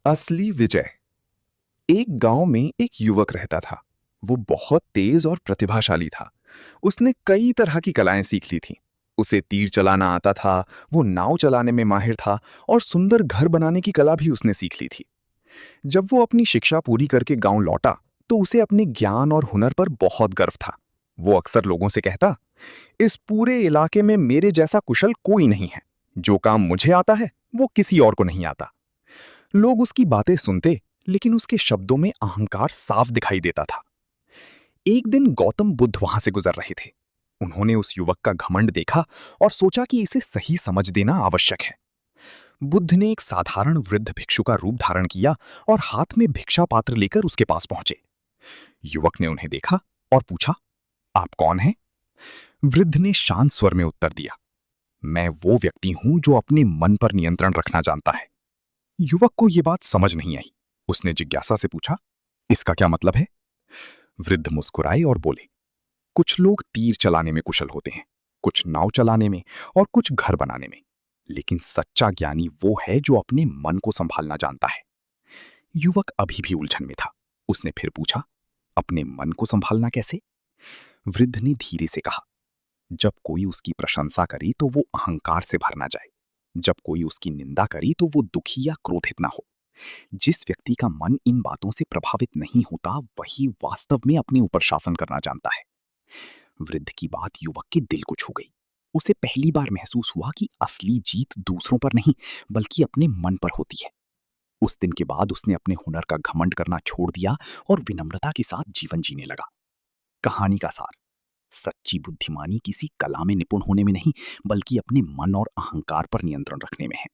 असली विजय। एक गांव में एक युवक रहता था। वो बहुत तेज और प्रतिभाशाली था। उसने कई तरह की कलाएं सीख ली थीं। उसे तीर चलाना आता था, वो नाव चलाने में माहिर था और सुंदर घर बनाने की कला भी उसने सीख ली थी। जब वो अपनी शिक्षा पूरी करके गांव लौटा, तो उसे अपने ज्ञान और हुनर पर बहुत गर्व था। वो अक्सर लोगों से कहता, इस पूरे इलाके में मेरे जैसा कुशल कोई नहीं है। जो काम मुझे आता है, वो किसी और को नहीं आता। लोग उसकी बातें सुनते, लेकिन उसके शब्दों में अहंकार साफ दिखाई देता था। एक दिन गौतम बुद्ध वहां से गुजर रहे थे। उन्होंने उस युवक का घमंड देखा और सोचा कि इसे सही समझ देना आवश्यक है। बुद्ध ने एक साधारण वृद्ध भिक्षु का रूप धारण किया और हाथ में भिक्षा पात्र लेकर उसके पास पहुंचे। युवक ने उन्हें देखा और पूछा, आप कौन हैं? वृद्ध ने शांत स्वर में उत्तर दिया, मैं वो व्यक्ति हूं जो अपने मन पर नियंत्रण रखना जानता है। युवक को यह बात समझ नहीं आई। उसने जिज्ञासा से पूछा, इसका क्या मतलब है? वृद्ध मुस्कुराए और बोले, कुछ लोग तीर चलाने में कुशल होते हैं, कुछ नाव चलाने में और कुछ घर बनाने में, लेकिन सच्चा ज्ञानी वो है जो अपने मन को संभालना जानता है। युवक अभी भी उलझन में था। उसने फिर पूछा, अपने मन को संभालना कैसे? वृद्ध ने धीरे से कहा, जब कोई उसकी प्रशंसा करे तो वो अहंकार से भर ना जाए। जब कोई उसकी निंदा करे तो वो दुखी या क्रोधित ना हो। जिस व्यक्ति का मन इन बातों से प्रभावित नहीं होता, वही वास्तव में अपने ऊपर शासन करना जानता है। वृद्ध की बात युवक के दिल को छू गई। उसे पहली बार महसूस हुआ कि असली जीत दूसरों पर नहीं, बल्कि अपने मन पर होती है। उस दिन के बाद उसने अपने हुनर का घमंड करना छोड़ दिया और विनम्रता के साथ जीवन जीने लगा। कहानी का सार, सच्ची बुद्धिमानी किसी कला में निपुण होने में नहीं, बल्कि अपने मन और अहंकार पर नियंत्रण रखने में है।